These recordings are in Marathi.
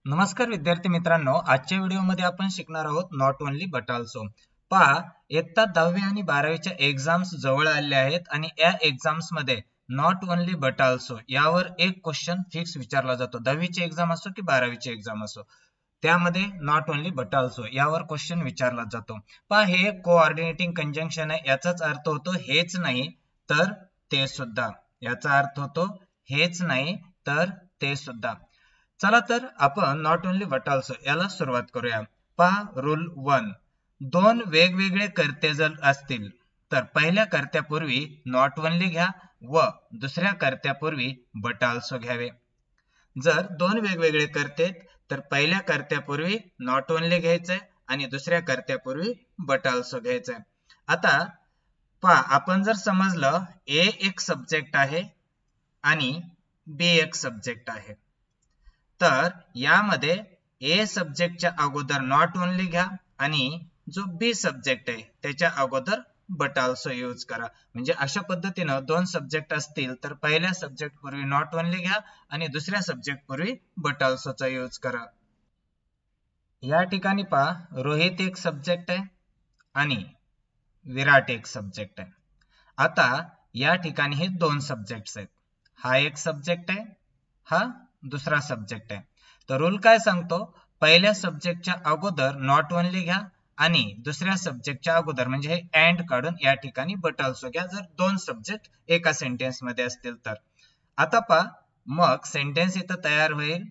नमस्कार विद्यार्थी मित्रांनो, आजच्या व्हिडिओमध्ये आपण शिकणार आहोत नॉट ओनली बट ऑल्सो. पहा, इयत्ता 10वी आणि 12वीच्या एक्झाम्स जवळ आले आहेत आणि या एक्झाम्स मध्ये नॉट ओनली बट ऑल्सो यावर एक क्वेश्चन फिक्स विचारला जातो. 10वीची एक्झाम असो की 12वीची एक्झाम असो, त्यामध्ये नॉट ओनली बट ऑल्सो यावर क्वेश्चन विचारला जातो. पहा, हे कोऑर्डिनेटिंग कंजंक्शन आहे. याचाच अर्थ होतो हेच नाही तर ते सुद्धा. याचा अर्थ होतो हेच नाही तर ते सुद्धा. चला तर आपण नॉट ओनली बट ऑल्सो याला सुरुवात करूया. पहा, रूल 1. दोन वेगवेगळे कर्ते जर असतील तर पहिल्या कर्त्यापूर्वी नॉट ओनली घ्या व दुसऱ्या कर्त्यापूर्वी बट ऑल्सो घ्यावे. जर दोन वेगवेगळे कर्ते तर पहिल्या कर्त्यापूर्वी नॉट ओनली घ्यायचंय आणि दुसऱ्या कर्त्यापूर्वी बट ऑल्सो घ्यायचंय. आता पहा, आपण जर समजलं ए एक सब्जेक्ट आहे आणि बी एक सब्जेक्ट आहे, तर यामध्ये ए सब्जेक्टच्या अगोदर नॉट ओनली घ्या आणि जो बी सब्जेक्ट आहे त्याच्या अगोदर बट ऑल्सो यूज करा. म्हणजे अशा पद्धतीनं दोन सब्जेक्ट असतील तर पहिल्या सब्जेक्ट पूर्वी नॉट ओनली घ्या आणि दुसऱ्या सब्जेक्ट पूर्वी बट ऑल्सोचा यूज करा. या ठिकाणी पहा, रोहित एक सब्जेक्ट आहे आणि विराट एक सब्जेक्ट आहे. आता या ठिकाणी हे दोन सब्जेक्ट्स आहेत. हा एक सब्जेक्ट आहे, हा दुसरा सब्जेक्ट आहे. तर रूल काय सांगतो, पहिल्या सब्जेक्टच्या अगोदर नॉट ओनली घ्या आणि दुसऱ्या सब्जेक्टच्या अगोदर म्हणजे हे अँड काढून या ठिकाणी बट ऑल्सो घ्या जर दोन सब्जेक्ट एका सेंटेन्स मध्ये असतील तर. आता पहा, मग सेंटेन्स इथं तयार होईल.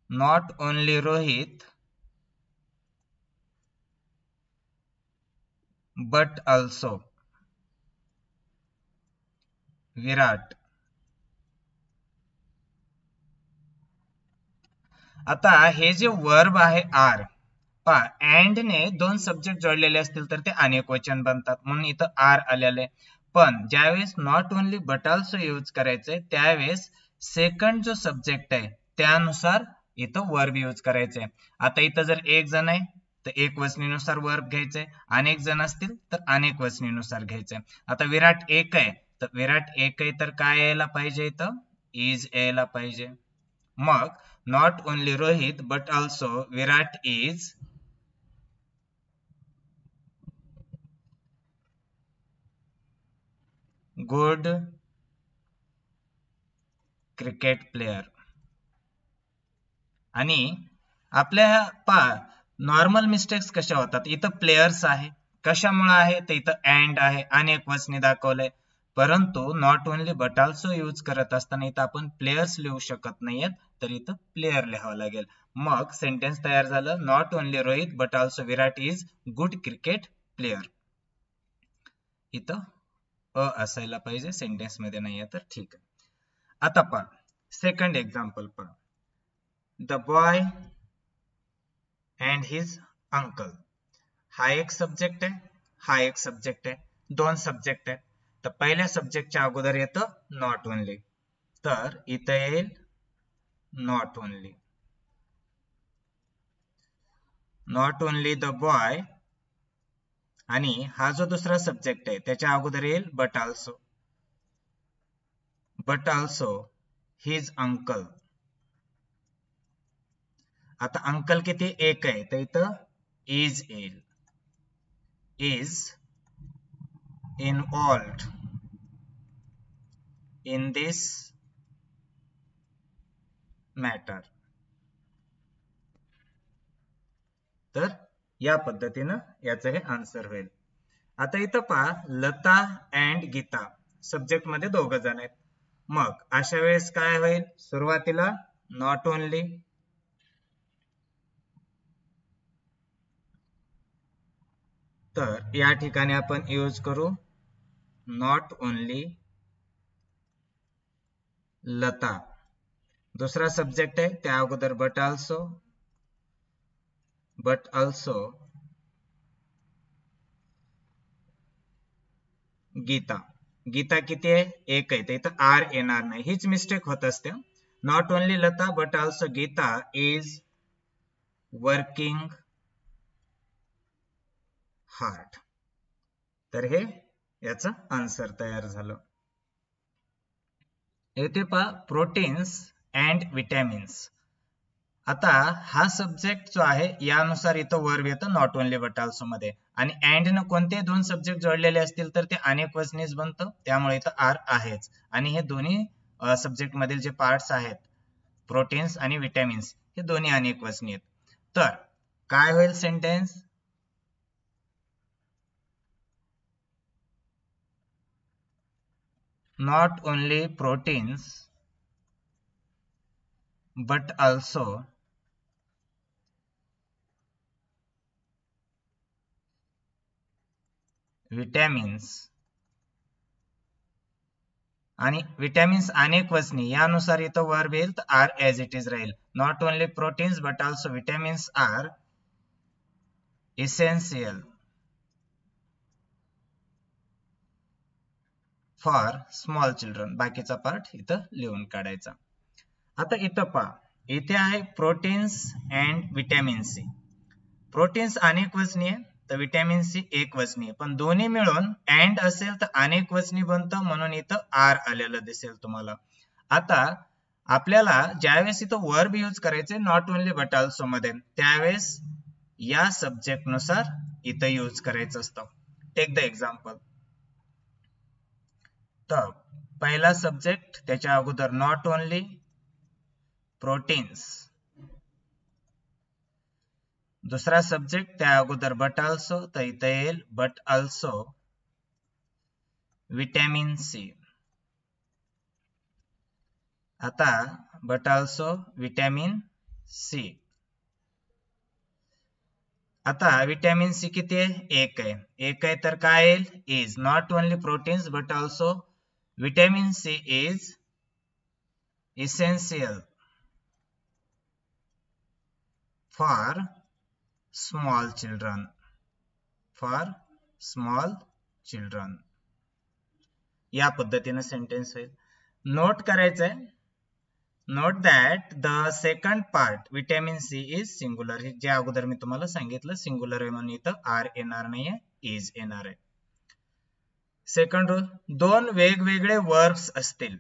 Not only Rohit but also विराट. आता हे जे वर्ब आहे आर, पहा अँड ने दोन सब्जेक्ट जोडलेले असतील तर ते अनेक वचन बनतात म्हणून इथं आर आलेलं आहे. पण ज्यावेळेस not only but also use करायचंय त्यावेळेस सेकंड जो सब्जेक्ट आहे त्यानुसार इथं वर्ब यूज करायचंय. आता इथं जर एक जण आहे तर एक वचनीनुसार वर्ब घ्यायचंय, अनेक जण असतील तर अनेक वचनीनुसार घ्यायचंय. आता विराट एक आहे तर विराट एक आहे तर काय यायला पाहिजे, इथं इज यायला पाहिजे. मग not only Rohit but also Virat is good cricket player. आणि आपल्या पहा, नॉर्मल मिस्टेक्स कशा होतात, इथं प्लेयर्स आहे, कशामुळे आहे तर इथं अँड आहे, अनेक वचनी दाखवलंय. परंतु not only but also use करत असताना इथं आपण प्लेयर्स लिहू शकत नाहीयेत तर इथं प्लेयर लिहावं लागेल. मग सेंटेन्स तयार झालं, not only Rohit but also Virat is good cricket player. इथं असायला पाहिजे, सेंटेन्स मध्ये नाहीये तर ठीक आहे. आता पहा, सेकंड एक्झाम्पल पहा. The boy and his uncle. हा एक सब्जेक्ट आहे, हा एक सब्जेक्ट आहे, दोन सब्जेक्ट आहेत. तर पहिल्या सब्जेक्टच्या अगोदर येतं नॉट ओनली, तर इथं येईल not only. Not only the boy आणि हा जो दुसरा सब्जेक्ट आहे त्याच्या अगोदर येईल but also. But also his uncle. आता अंकल किती, एक आहे तर इथं इज येईल. Is involved in this matter. तर या पद्धतीनं याचं हे आन्सर होईल. आता इथं पहा, लता अँड गीता सब्जेक्ट मध्ये दोघ जण आहेत. मग अशा वेळेस काय होईल, सुरुवातीला नॉट ओनली, तर या ठिकाणी आपण यूज करू नॉट ओनली लता. दुसरा सब्जेक्ट आहे त्या अगोदर but also, but also Gita. Gita किती आहे, एक आहे तर इथं आर येणार नाही, हीच मिस्टेक होत असते. Not only Lata but also Gita is working hard. तर हे याचं आन्सर तयार झालं. येथे पहा प्रोटीन्स अँड विटॅमिन्स. आता हा सब्जेक्ट जो आहे यानुसार इथं वर्ब येतं नॉट ओनली बट ऑल्सो मध्ये, आणि अँड न कोणते दोन सब्जेक्ट जोडलेले असतील तर ते अनेक वचनीच बनतं, त्यामुळे इथं आर आहेच. आणि हे दोन्ही सब्जेक्ट मधील जे पार्ट्स आहेत प्रोटीन्स आणि विटॅमिन्स हे दोन्ही अनेक वचनी आहेत. तर काय होईल sentence? Not only proteins but also vitamins, आणि विटॅमिन्स अनेक वचनी यानुसार इथं वर्ब येईल तर आर एज इट इज राहील. Not only proteins but also vitamins are essential for small children. बाकीचा पार्ट इथं लिहून काढायचा. आता इथं पहा, इथे आहे proteins and vitamin C. Proteins अनेक वचनी आहे तर विटॅमिन सी एक वचनी आहे, पण दोन्ही मिळून अँड असेल तर अनेक वचनी बनतं, म्हणून इथं आर आलेलं दिसेल तुम्हाला. आता आपल्याला ज्यावेळेस इथं वर्ब यूज करायचे नॉट ओनली बट ऑल्सो मध्ये, त्यावेळेस या सब्जेक्ट नुसार इथं यूज करायचं असतं. Take the example. तर पहिला सब्जेक्ट त्याच्या अगोदर नॉट ओनली प्रोटीन्स, दुसरा सब्जेक्ट त्या अगोदर बट ऑल्सो, तर इथं येईल बट ऑल्सो विटॅमिन सी. आता बट ऑल्सो विटॅमिन सी. आता विटॅमिन सी किती आहे? एक आहे. एक आहे तर काय येईल? Is. Not only proteins but also vitamin C is essential for small children. For small children. या पद्धतीने सेंटेन्स होईल. नोट करायचंय, note that the second part vitamin C is singular. जे अगोदर मी तुम्हाला सांगितलं सिंगुलर आहे म्हणून इथं आर येणार नाहीये, इज येणार आहे. सेकंड रूल, दोन वेगवेगळे वर्ब्स असतील,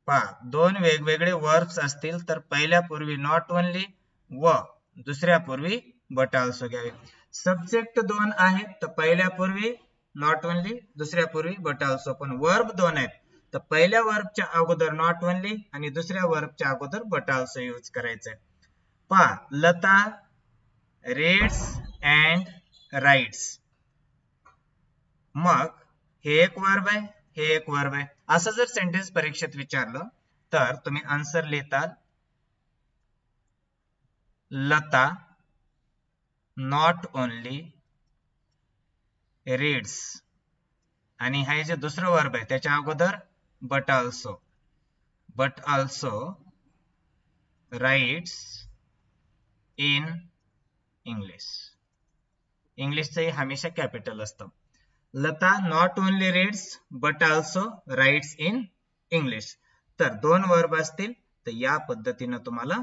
पहा दोन वेगवेगळे वर्ब्स असतील तर पहिल्या पूर्वी नॉट ओनली व दुसऱ्या पूर्वी बट ऑल्सो घ्यावे. सब्जेक्ट दोन आहेत तर पहिल्या पूर्वी नॉट ओनली, दुसऱ्या पूर्वी बट ऑल्सो. पण वर्ब दोन आहेत तर पहिल्या वर्बच्या अगोदर नॉट ओनली आणि दुसऱ्या वर्बच्या अगोदर बट ऑल्सो यूज करायचंय. पहा, लता रीड्स अँड राईट्स. मग हे एक वर्ब आहे, हे एक वर्ब आहे. असं जर सेंटेन्स परीक्षेत विचारलं तर तुम्ही आन्सर लिहिताल लता नॉट ओनली रीड्स, आणि हे जे दुसरं वर्ब आहे त्याच्या अगोदर but also, but also writes in English. इंग्लिशचंही हमेशा कॅपिटल असतं. Lata not only reads but also writes in English. तर दोन वर्ब असतील तर या पद्धतीनं तुम्हाला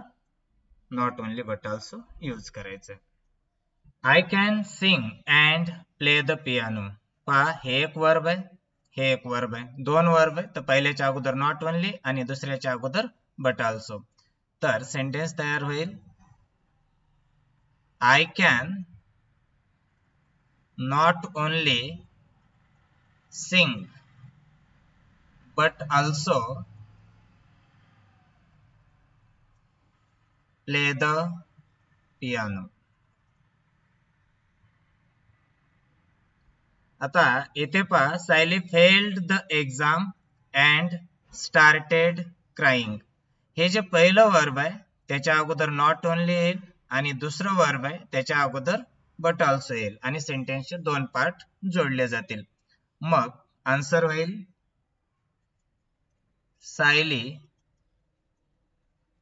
not only but also use करायचं. I can sing and play the piano. पहा, हे एक वर्ब आहे, हे एक वर्ब आहे. दोन वर्ब आहे तर पहिल्याच्या अगोदर नॉट ओनली आणि दुसऱ्याच्या अगोदर बट ऑल्सो. तर सेंटेन्स तयार होईल I can not only sing but also play the piano. आता येथे पहा, Sayali failed the exam and started crying. हे जे पहिलं वर्ब आहे त्याच्या अगोदर नॉट ओनली येईल आणि दुसरं वर्ब आहे त्याच्या अगोदर बट ऑल्सो येईल आणि सेंटेन्सचे दोन पार्ट जोडले जातील. मग आन्सर होईल Sayali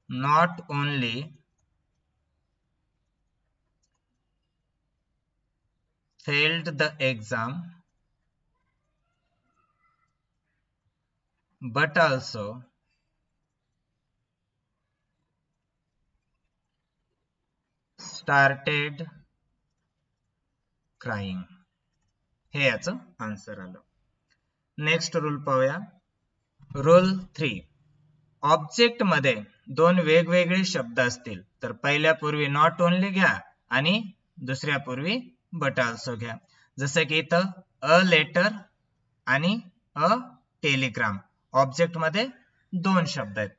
not only failed the exam but also started crying. हे याचं आन्सर आलं. नेक्स्ट रूल पाहूया. रूल 3. ऑब्जेक्ट मध्ये दोन वेगवेगळे शब्द असतील तर पहिल्यापूर्वी नॉट ओनली घ्या आणि दुसऱ्यापूर्वी बट ऑल्सो घ्या. जसं की इथं अ लेटर आणि अ टेलिग्राम ऑब्जेक्ट मध्ये दोन शब्द आहेत,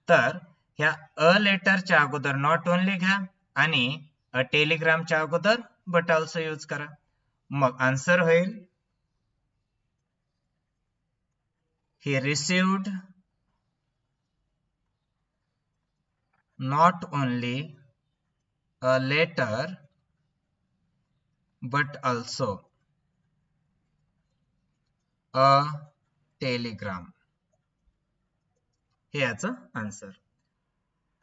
तर ह्या अ लेटरच्या अगोदर नॉट ओनली घ्या आणि अ टेलिग्रामच्या अगोदर बट ऑल्सो यूज करा. मग आन्सर होईल he received not only a letter but also a telegram. हे याचं आन्सर.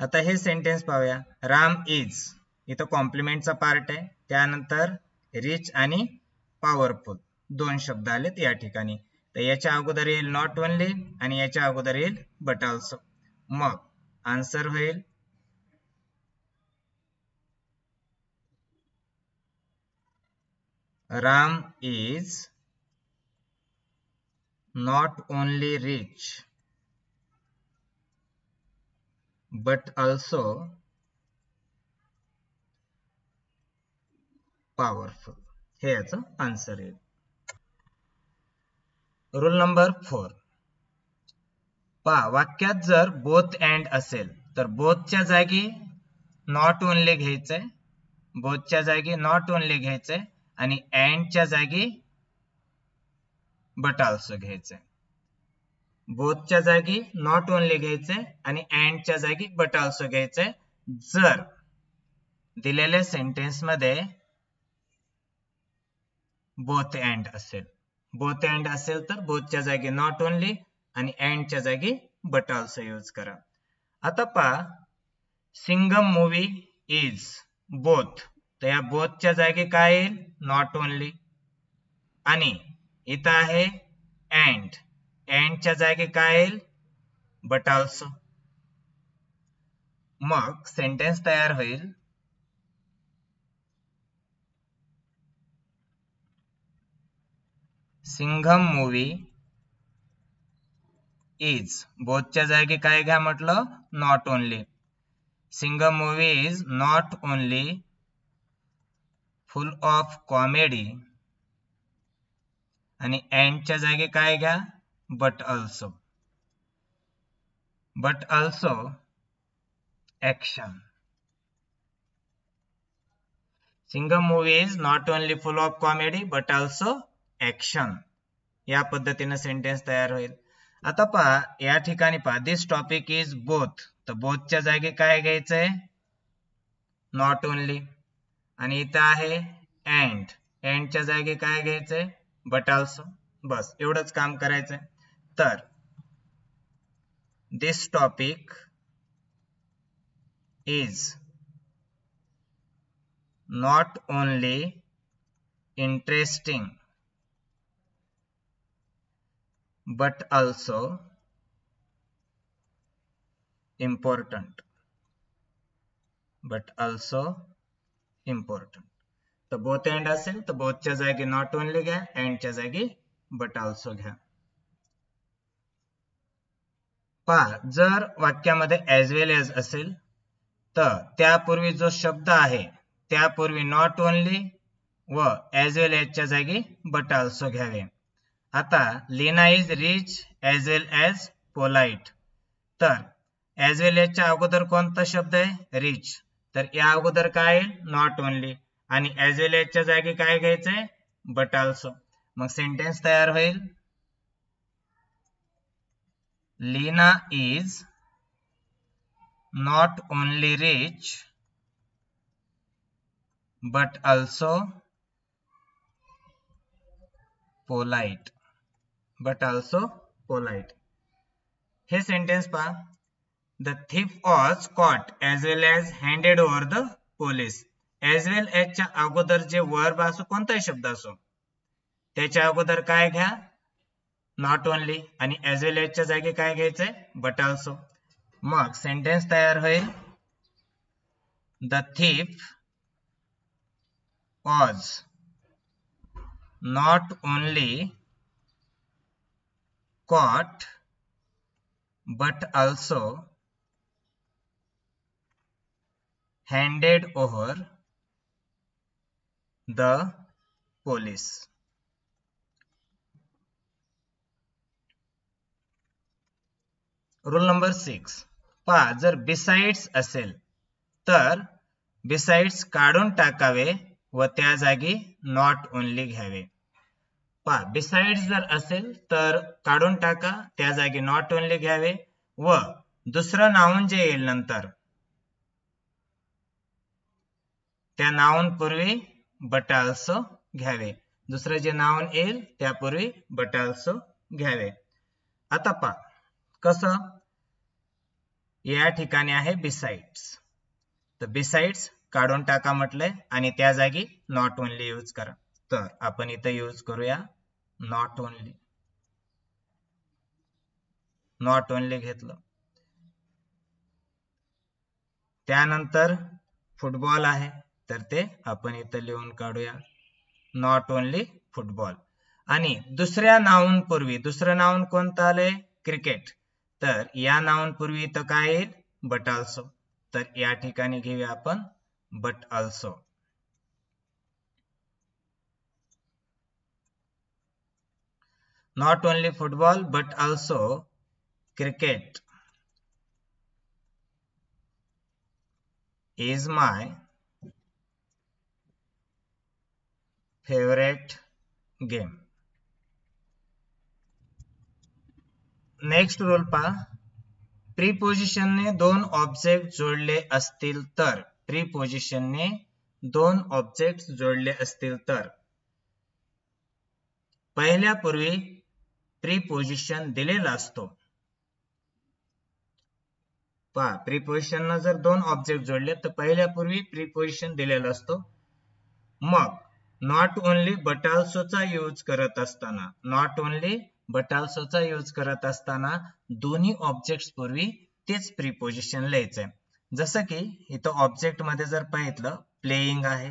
आता हे सेंटेन्स पाहूया. राम इज, इथं कॉम्प्लिमेंटचा पार्ट आहे, त्यानंतर रिच आणि पॉवरफुल दोन शब्द आलेत या ठिकाणी. तर याच्या अगोदर येईल नॉट ओनली आणि याच्या अगोदर येईल बट ऑल्सो. मग आन्सर होईल Ram is not only rich but also powerful. हे याचं आन्सर येईल. Rule number 4. पहा, वाक्यात जर बोथ अँड असेल तर बोथच्या जागी नॉट ओनली घ्यायचंय, बोथच्या जागी नॉट ओनली घ्यायचंय आणि अँडच्या जागी बट ऑल्सो घ्यायचंय. बोथच्या जागी नॉट ओनली घ्यायचंय आणि अँडच्या जागी बट ऑल्सो घ्यायचंय जर दिलेल्या सेंटेन्स मध्ये बोथ अँड असेल. बोथ अँड असेल तर बोथच्या जागी नॉट ओनली आणि अँडच्या जागी बट ऑल्सो यूज करा. आता पहा, सिंघम मूवी इज बोथ, तर या बोथच्या जागी काय येईल नॉट ओनली आणि इथं आहे अँड, अँडच्या जागी काय येईल बट ऑल्सो. मग सेंटेन्स तयार होईल सिंघम मूवी इज, बोथच्या जागी काय घ्या म्हटलं not only. Singham movie is not only full of comedy आणि अँडच्या जागी काय घ्या but also. But also action. Singham movie is not only full of comedy but also action. या पद्धतीने सेंटेन्स तयार होईल. आता पहा, या ठिकाणी पहा, दिस टॉपिक इज बोथ, तर बोथच्या जागी काय घ्यायचंय नॉट ओनली आणि इथं आहे अँड, अँडच्या जागी काय घ्यायचंय बट ऑल्सो. बस एवढंच काम करायचंय. तर this topic is not only interesting but also important. but also important. तर बोथ अँड असेल तर बोथच्या जागी नॉट ओनली घ्या, अँडच्या जागी बट ऑल्सो घ्या. पहा, जर वाक्यामध्ये ऍज वेल एज असेल तर त्यापूर्वी जो शब्द आहे त्यापूर्वी नॉट ओनली व ऍज वेल एजच्या जागी बट ऑल्सो घ्यावे. आता Leena is rich as well as polite, तर ऍज वेल एजच्या अगोदर कोणता शब्द आहे रिच, तर या अगोदर काय येईल नॉट ओनली आणि ऍज वेल एजच्या जागी काय घ्यायचंय बट ऑल्सो. मग सेंटेन्स तयार होईल Leena is not only rich but also polite. but also polite. हे सेंटेन्स पहा, the thief was caught as well as handed over the police. as well as च्या अगोदर जे वर्ब असो, कोणताही शब्द असो, त्याच्या अगोदर काय घ्या नॉट ओनली आणि as well as च्या जागी काय घ्यायचंय but also. मग सेंटेन्स तयार होईल the thief was not only caught but also handed over the police. Rule number 6 पहा, जर बिसाइड्स असेल तर बिसाइड्स काढून टाकावे व त्या जागी नॉट ओनली घ्यावे. पहा, बिसाइड्स जर असेल तर काढून टाका, त्या जागी नॉट ओनली घ्यावे व दुसरं नाउन जे येईल नंतर त्या नाउन पूर्वी बट आल्सो घ्यावे. दुसरं जे नाउन येईल त्यापूर्वी बट आल्सो घ्यावे. आता पहा कसं, या ठिकाणी आहे बिसाइड्स, तर बिसाइड्स काढून टाका म्हटलंय आणि त्या जागी नॉट ओनली यूज करा. तर आपण इथं यूज करूया नॉट ओनली. नॉट ओनली घेतलं. त्यानंतर फुटबॉल आहे तर ते आपण इथं लिहून काढूया नॉट ओनली फुटबॉल. आणि दुसऱ्या नाउन पूर्वी दुसरं नाउन कोणतं आलंय, क्रिकेट, तर या नाउन पूर्वी इथं काय येईल, बट आल्सो. तर या ठिकाणी घेऊया आपण but also. Not only football but also cricket is my favorite game. Next rule पहा, प्रीपोजिशनने दोन ऑब्जेक्ट जोडले असतील तर, प्रीपोजिशनने दोन ऑब्जेक्ट जोडले असतील तर पहिल्यापूर्वी प्रीपोजिशन दिलेला असतो. पहा, प्रीपोजिशन जर दोन ऑब्जेक्ट जोडले तर पहिल्यापूर्वी प्रीपोजिशन दिलेला असतो. मग नॉट ओनली बट आल्सोचा यूज करत असताना, नॉट ओनली बट आल्सोचा यूज करत असताना दोन्ही ऑब्जेक्ट्स पूर्वी तेच प्रीपोजिशन लिहायचंय. जसं की इथं ऑब्जेक्ट मध्ये जर पाहितलं प्लेइंग आहे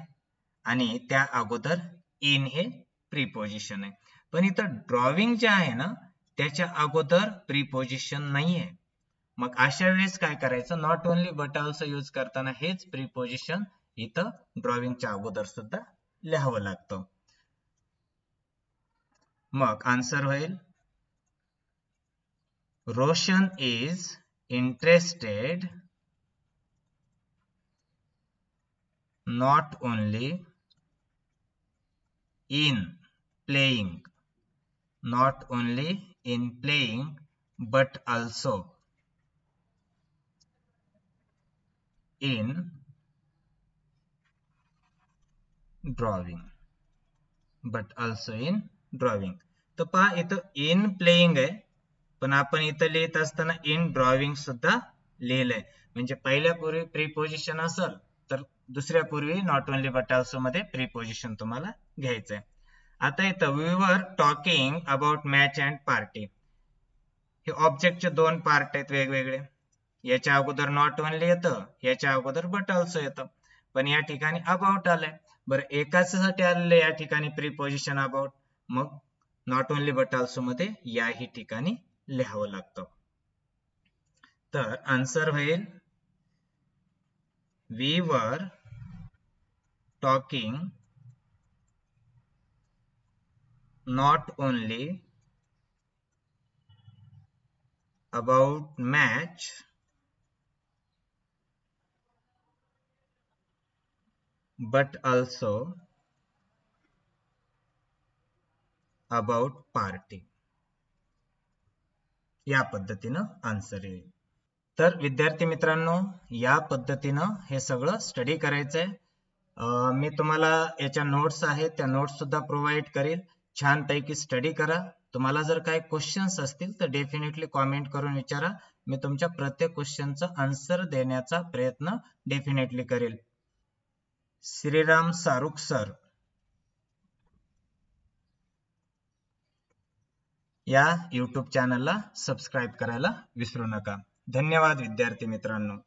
आणि त्या अगोदर इन हे प्रीपोजिशन आहे. पण इथं ड्रॉविंग जे आहे ना त्याच्या अगोदर प्रीपोजिशन नाहीये. मग अशा वेळेस काय करायचं, not only but also use करताना हेच प्रीपोजिशन इथं ड्रॉविंगच्या अगोदर सुद्धा लिहावं लागतं. मग आन्सर होईल Roshan is interested not only in playing, not only in playing but also in drawing, but also in drawing. तर पहा इथं इन प्लेइंग आहे पण आपण इथं लिहित असताना इन ड्रॉविंग सुद्धा लिहिलंय. म्हणजे पहिल्यापूर्वी प्रीपोजिशन असेल तर दुसऱ्यापूर्वी नॉट ओनली बट आल्सो मध्ये प्रीपोजिशन तुम्हाला घ्यायचंय. आता इथं we are talking about match and party. हे ऑब्जेक्टचे दोन पार्ट आहेत वेगवेगळे. याच्या अगोदर नॉट ओनली येतं, याच्या अगोदर बट आल्सो येतं, पण या ठिकाणी अबाउट आलंय. बरं, एकासाठी आलेलं या ठिकाणी प्रीपोजिशन अबाउट, मग नॉट ओनली बट आल्सो मध्ये याही ठिकाणी लिहावं लागतं. तर आन्सर होईल we are talking not only about match but also about party. या पद्धतीनं आन्सर येईल. तर विद्यार्थी मित्रांनो, या पद्धतीनं हे सगळं स्टडी करायचंय. मी तुम्हाला याच्या नोट्स आहेत त्या नोट्स सुद्धा प्रोव्हाइड करेल. छानपैकी स्टडी करा. तुम्हाला जर काही क्वेश्चन्स असतील तर डेफिनेटली कॉमेंट करून विचारा. मी तुमच्या प्रत्येक क्वेश्चनचा आन्सर देण्याचा प्रयत्न डेफिनेटली करेल. श्रीराम सारुख सर या YouTube चॅनलला सबस्क्राईब करायला विसरू नका. धन्यवाद विद्यार्थी मित्रांनो.